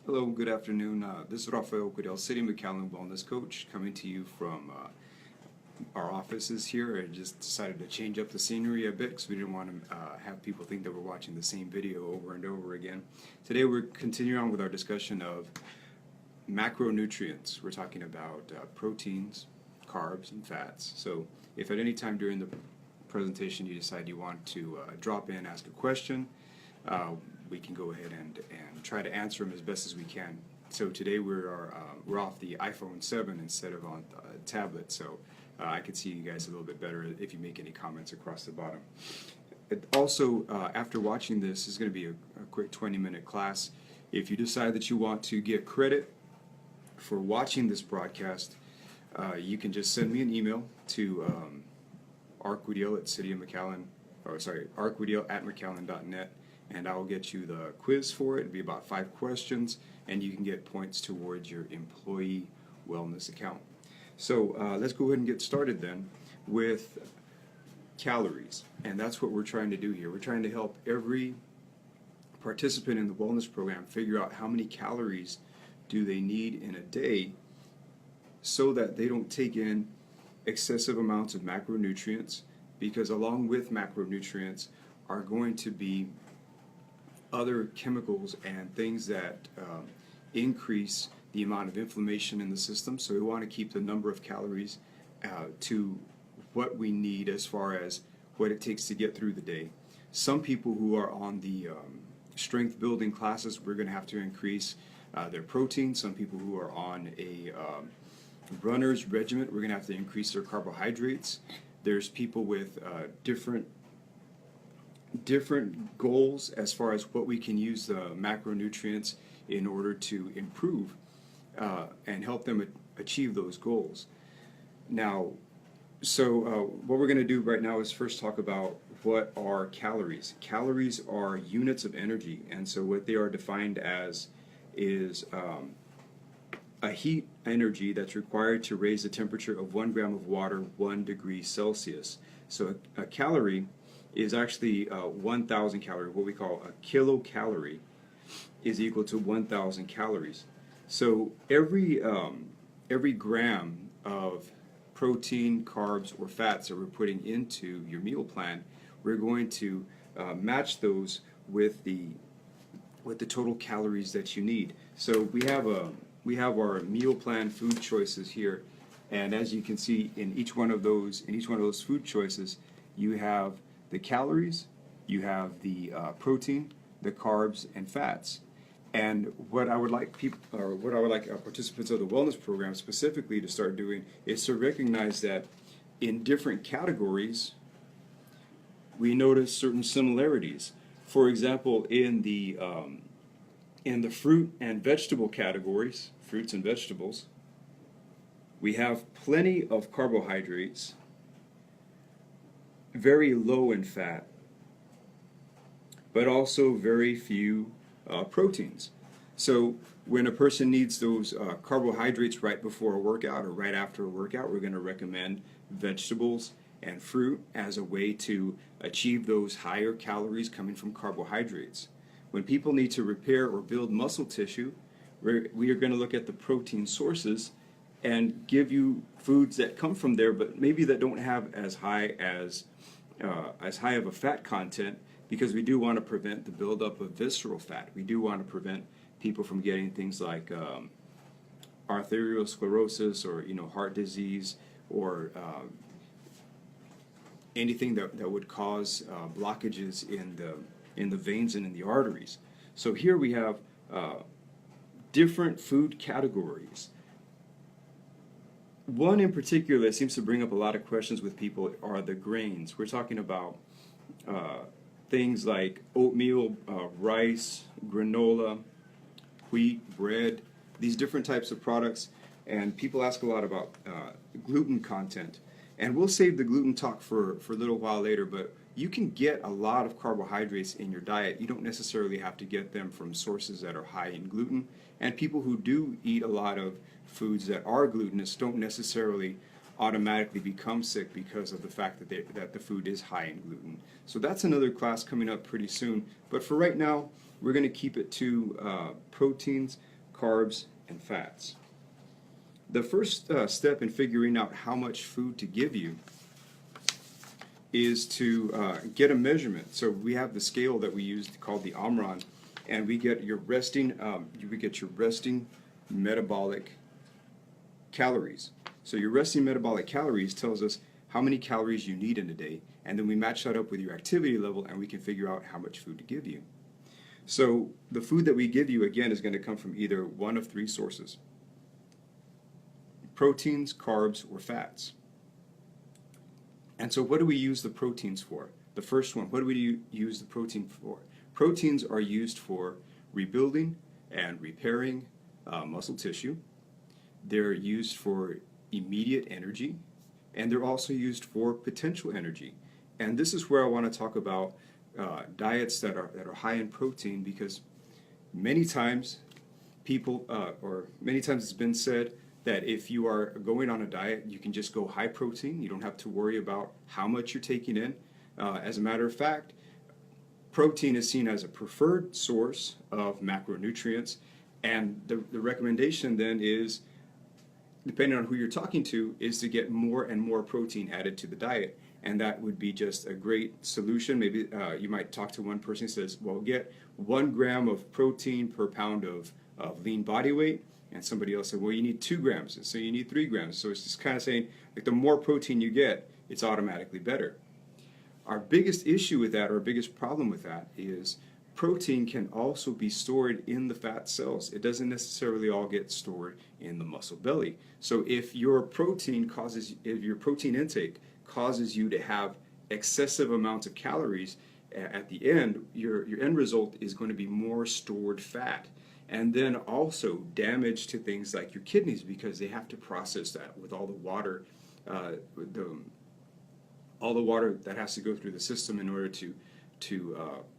Hello, good afternoon. This is Rafael Goodell, City McAllen Wellness Coach, coming to you from our offices here. I just decided to change up the scenery a bit because we didn't want to have people think that we're watching the same video over and over again. Today we're continuing on with our discussion of macronutrients. We're talking about proteins, carbs, and fats. So if at any time during the presentation you decide you want to drop in, ask a question, we can go ahead and try to answer them as best as we can. So today we're off the iPhone 7 instead of on a tablet, so I can see you guys a little bit better if you make any comments across the bottom. Also, after watching this is going to be a quick 20-minute class. If you decide that you want to get credit for watching this broadcast, you can just send me an email to arcwoodiel@McAllen.net, and I'll get you the quiz for it. It'll be about 5 questions, and you can get points towards your employee wellness account. So let's go ahead and get started then with calories, and that's what we're trying to do here. We're trying to help every participant in the wellness program figure out how many calories do they need in a day so that they don't take in excessive amounts of macronutrients, because along with macronutrients are going to be other chemicals and things that increase the amount of inflammation in the system. So we want to keep the number of calories to what we need as far as what it takes to get through the day. Some people who are on the strength building classes, we're going to have to increase their protein. Some people who are on a runner's regiment, we're going to have to increase their carbohydrates. There's people with different goals as far as what we can use the macronutrients in order to improve and help them achieve those goals. Now, so what we're going to do right now is first talk about what are calories. Calories are units of energy, and so what they are defined as is a heat energy that's required to raise the temperature of 1 gram of water 1 degree Celsius. So a calorie is actually 1,000 calories. What we call a kilocalorie is equal to 1,000 calories. So every gram of protein, carbs, or fats that we're putting into your meal plan, we're going to match those with the total calories that you need. So we have our meal plan food choices here, and as you can see in each one of those food choices, you have the calories, you have the protein, the carbs, and fats. And what I would like participants of the wellness program specifically to start doing is to recognize that in different categories we notice certain similarities. For example, in the fruit and vegetable categories, fruits and vegetables, we have plenty of carbohydrates, very low in fat, but also very few proteins. So when a person needs those carbohydrates right before a workout or right after a workout, we're going to recommend vegetables and fruit as a way to achieve those higher calories coming from carbohydrates. When people need to repair or build muscle tissue, we are going to look at the protein sources and give you foods that come from there, but maybe that don't have as high of a fat content, because we do want to prevent the buildup of visceral fat. We do want to prevent people from getting things like arteriosclerosis or heart disease or anything that would cause blockages in the veins and in the arteries. So here we have different food categories. One in particular that seems to bring up a lot of questions with people are the grains. We're talking about things like oatmeal, rice, granola, wheat, bread, these different types of products, and people ask a lot about gluten content. And we'll save the gluten talk for a little while later, but you can get a lot of carbohydrates in your diet. You don't necessarily have to get them from sources that are high in gluten, and people who do eat a lot of foods that are glutinous don't necessarily automatically become sick because of the fact that the food is high in gluten. So that's another class coming up pretty soon. But for right now, we're going to keep it to proteins, carbs, and fats. The first step in figuring out how much food to give you is to get a measurement. So we have the scale that we use called the Omron, and we get your resting metabolic calories. So your resting metabolic calories tells us how many calories you need in a day, and then we match that up with your activity level, and we can figure out how much food to give you. So the food that we give you, again, is going to come from either one of three sources: proteins, carbs, or fats. And so what do we use the proteins for? The first one, what do we use the protein for? Proteins are used for rebuilding and repairing muscle tissue. They're used for immediate energy, and they're also used for potential energy. And this is where I want to talk about diets that are high in protein, because many times it's been said that if you are going on a diet, you can just go high protein. You don't have to worry about how much you're taking in. As a matter of fact, protein is seen as a preferred source of macronutrients, and the recommendation then is, depending on who you're talking to, is to get more and more protein added to the diet. And that would be just a great solution. Maybe you might talk to one person who says, well, get 1 gram of protein per pound of lean body weight. And somebody else said, well, you need 2 grams, and so you need 3 grams. So it's just kind of saying, like, the more protein you get, it's automatically better. Our biggest issue with that, or biggest problem with that, is protein can also be stored in the fat cells. It doesn't necessarily all get stored in the muscle belly. So if your protein intake causes you to have excessive amounts of calories, at the end, your end result is going to be more stored fat. And then also damage to things like your kidneys, because they have to process that with all the water, all the water that has to go through the system in order to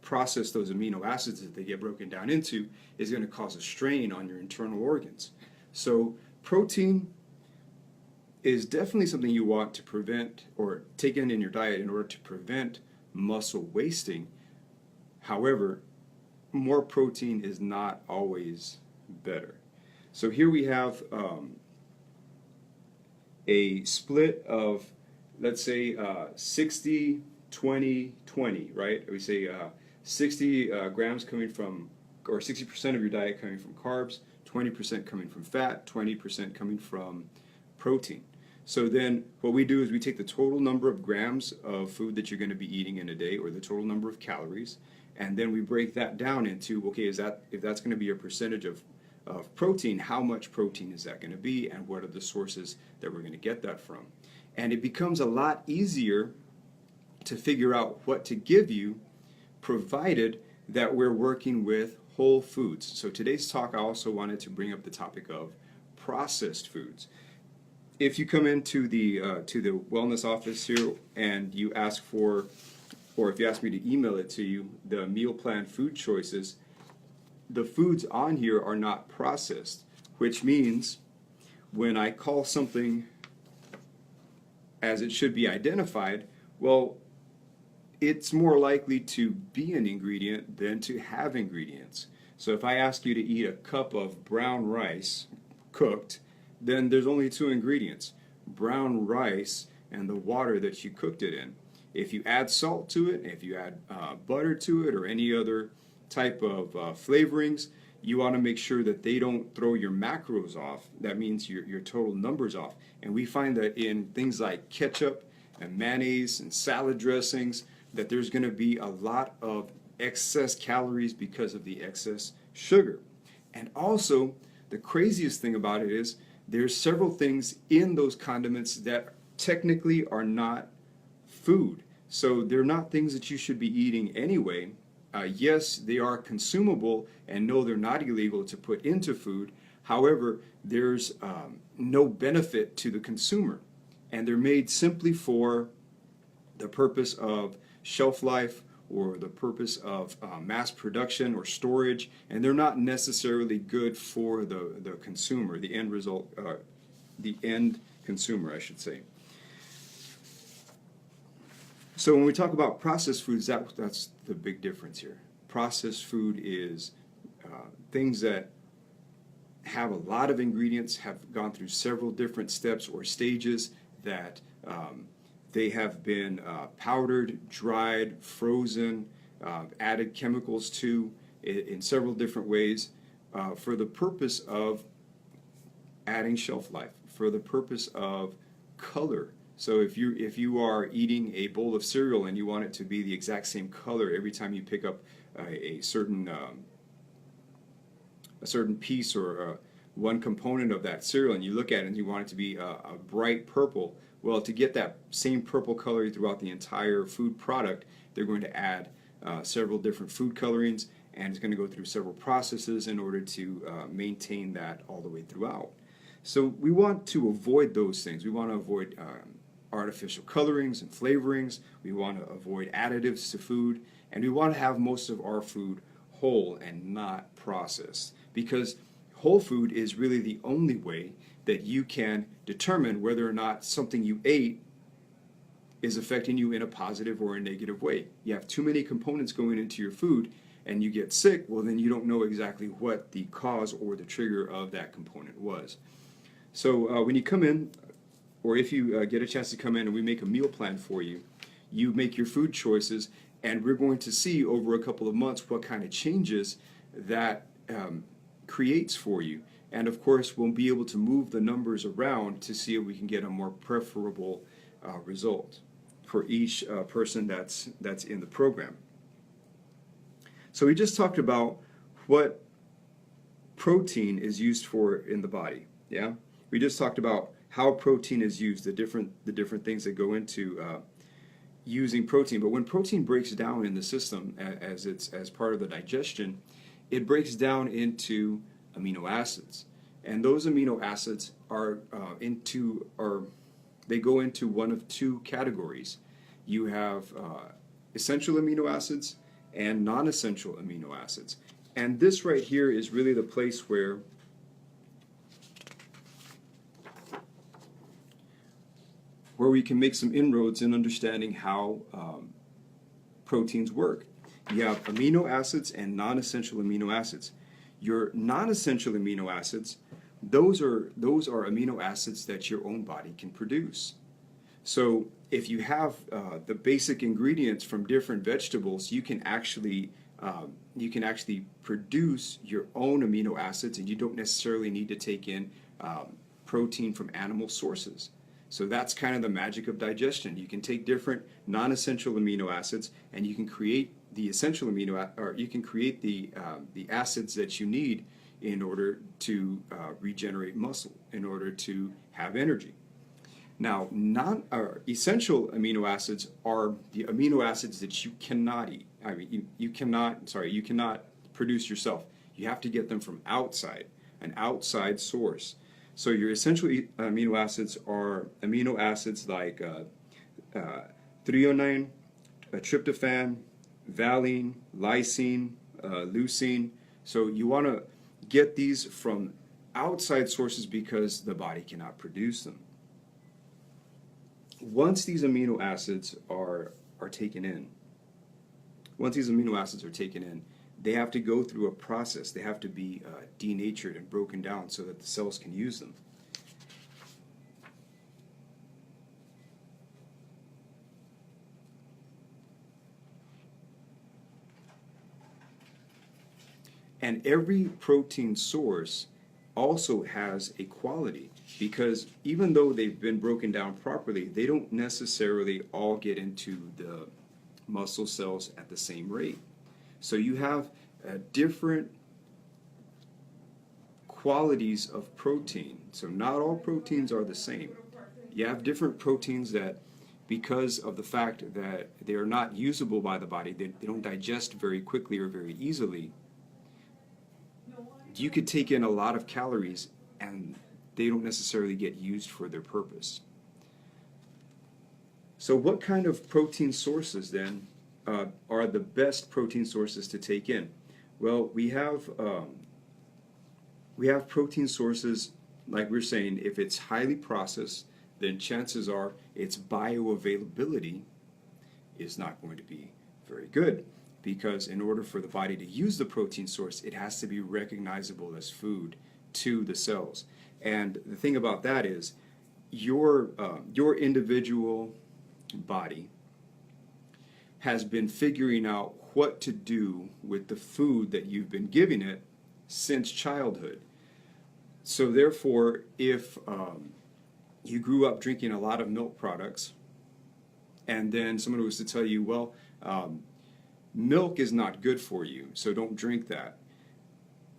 process those amino acids that they get broken down into, is going to cause a strain on your internal organs. So protein is definitely something you want to prevent or take in your diet in order to prevent muscle wasting. However, more protein is not always better. So here we have a split of, let's say, 60, 20, 20, right? We say 60 grams coming from, or 60% of your diet coming from carbs, 20% coming from fat, 20% coming from protein. So then what we do is we take the total number of grams of food that you're going to be eating in a day, or the total number of calories, and then we break that down into, okay, if that's going to be a percentage of protein, how much protein is that going to be, and what are the sources that we're going to get that from? And it becomes a lot easier to figure out what to give you, provided that we're working with whole foods. So today's talk, I also wanted to bring up the topic of processed foods. If you come into the wellness office here and you ask for, or if you ask me to email it to you, the meal plan food choices, the foods on here are not processed, which means when I call something as it should be identified, well, it's more likely to be an ingredient than to have ingredients. So if I ask you to eat a cup of brown rice cooked, then there's only 2 ingredients: brown rice and the water that you cooked it in. If you add salt to it, if you add butter to it, or any other type of flavorings, you want to make sure that they don't throw your macros off. That means your total numbers off. And we find that in things like ketchup and mayonnaise and salad dressings, that there's going to be a lot of excess calories because of the excess sugar. And also, the craziest thing about it is there's several things in those condiments that technically are not food. So they're not things that you should be eating anyway. Yes, they are consumable, and no, they're not illegal to put into food. However, there's no benefit to the consumer, and they're made simply for the purpose of shelf life, or the purpose of mass production or storage, and they're not necessarily good for the consumer, the end result, the end consumer, I should say. So when we talk about processed foods, that's the big difference here. Processed food is things that have a lot of ingredients, have gone through several different steps or stages that they have been powdered, dried, frozen, added chemicals to in several different ways for the purpose of adding shelf life, for the purpose of color. So if you are eating a bowl of cereal and you want it to be the exact same color every time you pick up a certain piece or one component of that cereal, and you look at it and you want it to be a bright purple, well, to get that same purple color throughout the entire food product, they're going to add several different food colorings, and it's going to go through several processes in order to maintain that all the way throughout. So we want to avoid those things. We want to avoid artificial colorings and flavorings. We want to avoid additives to food, and we want to have most of our food whole and not processed, because whole food is really the only way that you can determine whether or not something you ate is affecting you in a positive or a negative way. You have too many components going into your food and you get sick, well, then you don't know exactly what the cause or the trigger of that component was. So when you come in, or if you get a chance to come in and we make a meal plan for you, you make your food choices, and we're going to see over a couple of months what kind of changes that creates for you. And of course, we'll be able to move the numbers around to see if we can get a more preferable result for each person that's in the program. So we just talked about what protein is used for in the body. Yeah, we just talked about how protein is used, the different things that go into using protein. But when protein breaks down in the system as part of the digestion, it breaks down into amino acids, and those amino acids they go into one of two categories. You have essential amino acids and non-essential amino acids, and this right here is really the place where we can make some inroads in understanding how proteins work. You have amino acids and non-essential amino acids. Your non-essential amino acids, those are amino acids that your own body can produce. So if you have the basic ingredients from different vegetables, you can actually produce your own amino acids, and you don't necessarily need to take in protein from animal sources. So that's kind of the magic of digestion. You can take different non-essential amino acids, and you can create the essential you can create the acids that you need in order to regenerate muscle, in order to have energy. Now, essential amino acids are the amino acids that you cannot eat. I mean, you cannot produce yourself. You have to get them from outside, an outside source. So your essential amino acids are amino acids like threonine, tryptophan, valine, lysine, leucine. So you want to get these from outside sources because the body cannot produce them. Once these amino acids are taken in, they have to go through a process. They have to be denatured and broken down so that the cells can use them. And every protein source also has a quality, because even though they've been broken down properly, they don't necessarily all get into the muscle cells at the same rate. So you have different qualities of protein. So not all proteins are the same. You have different proteins that, because of the fact that they are not usable by the body, they don't digest very quickly or very easily, you could take in a lot of calories and they don't necessarily get used for their purpose. So what kind of protein sources then are the best protein sources to take in? Well, we have protein sources, like we're saying, if it's highly processed, then chances are its bioavailability is not going to be very good, because in order for the body to use the protein source, it has to be recognizable as food to the cells. And the thing about that is your individual body has been figuring out what to do with the food that you've been giving it since childhood. So therefore, if you grew up drinking a lot of milk products, and then someone was to tell you, well, milk is not good for you, so don't drink that.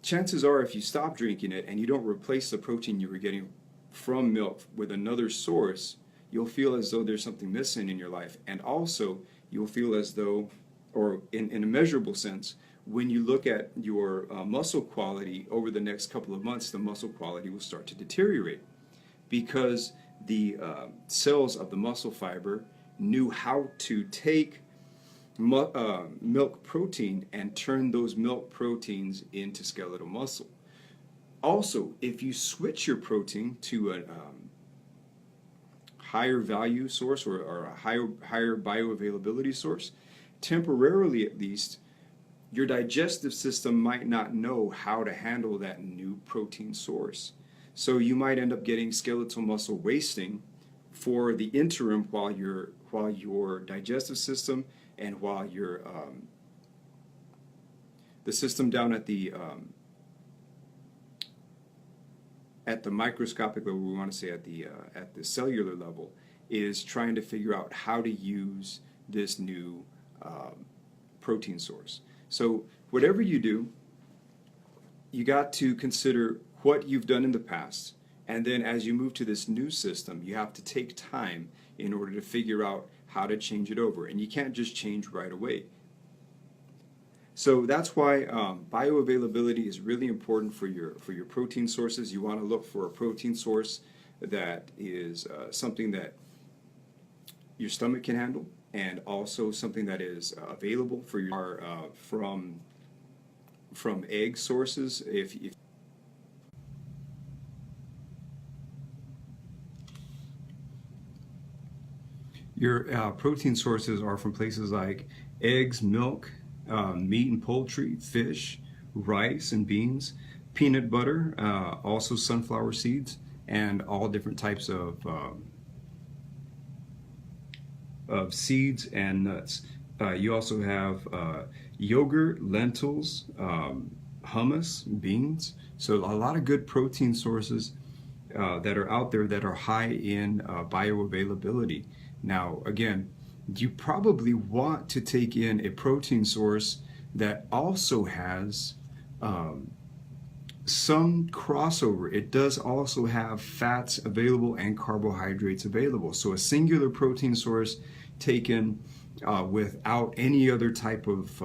Chances are, if you stop drinking it and you don't replace the protein you were getting from milk with another source, you'll feel as though there's something missing in your life. And also, you'll feel as though, or in a measurable sense, when you look at your muscle quality over the next couple of months, the muscle quality will start to deteriorate because the cells of the muscle fiber knew how to take milk protein and turn those milk proteins into skeletal muscle. Also, if you switch your protein to a higher value source or a higher bioavailability source, temporarily at least, your digestive system might not know how to handle that new protein source. So you might end up getting skeletal muscle wasting for the interim while your digestive system and while your the system down at the microscopic level, we want to say at the cellular level, is trying to figure out how to use this new protein source. So whatever you do, you got to consider what you've done in the past, and then as you move to this new system, you have to take time in order to figure out how to change it over, and you can't just change right away. So that's why bioavailability is really important for your protein sources. You want to look for a protein source that is something that your stomach can handle, and also something that is available for your from egg sources. If your protein sources are from places like eggs, milk, meat and poultry, fish, rice and beans, peanut butter, also sunflower seeds, and all different types of seeds and nuts. You also have yogurt, lentils, hummus, beans. So a lot of good protein sources that are out there that are high in bioavailability. Now, again, you probably want to take in a protein source that also has some crossover. It does also have fats available and carbohydrates available. So a singular protein source taken without any other type of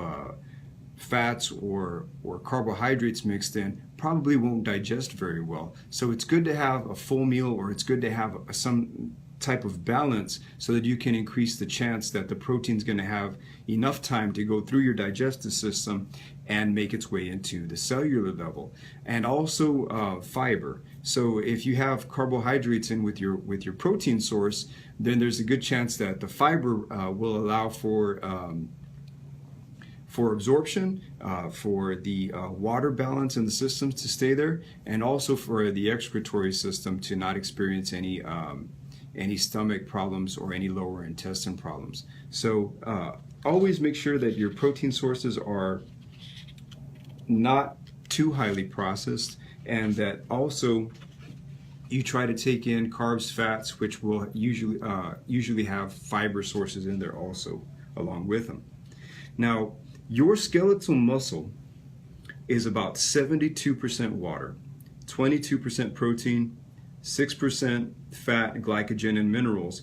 fats or carbohydrates mixed in probably won't digest very well. So it's good to have a full meal, or it's good to have some type of balance so that you can increase the chance that the protein is going to have enough time to go through your digestive system and make its way into the cellular level. And also fiber. So if you have carbohydrates in with your protein source, then there's a good chance that the fiber will allow for absorption, for the water balance in the systems to stay there, and also for the excretory system to not experience any stomach problems or any lower intestine problems. So always make sure that your protein sources are not too highly processed, and that also you try to take in carbs, fats, which will usually have fiber sources in there also along with them. Now, your skeletal muscle is about 72% water, 22% protein, 6% fat, glycogen, and minerals,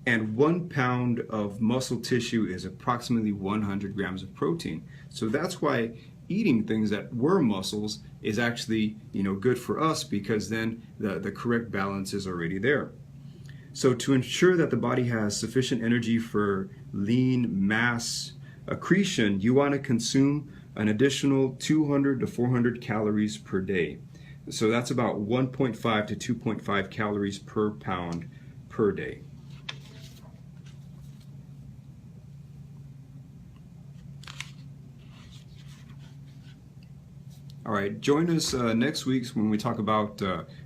and 1 pound of muscle tissue is approximately 100 grams of protein. So that's why eating things that were muscles is actually, good for us, because then the correct balance is already there. So to ensure that the body has sufficient energy for lean mass accretion, you want to consume an additional 200 to 400 calories per day. So that's about 1.5 to 2.5 calories per pound per day. All right, join us next week when we talk about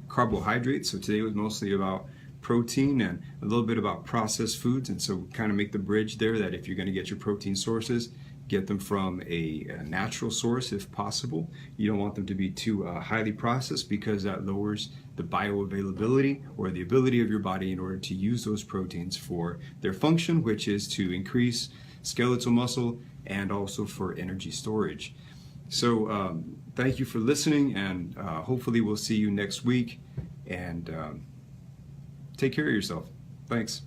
carbohydrates. So today was mostly about protein and a little bit about processed foods, and so kind of make the bridge there that if you're going to get your protein sources, get them from a natural source if possible. You don't want them to be too highly processed, because that lowers the bioavailability or the ability of your body in order to use those proteins for their function, which is to increase skeletal muscle and also for energy storage. So thank you for listening, and hopefully we'll see you next week, and take care of yourself. Thanks.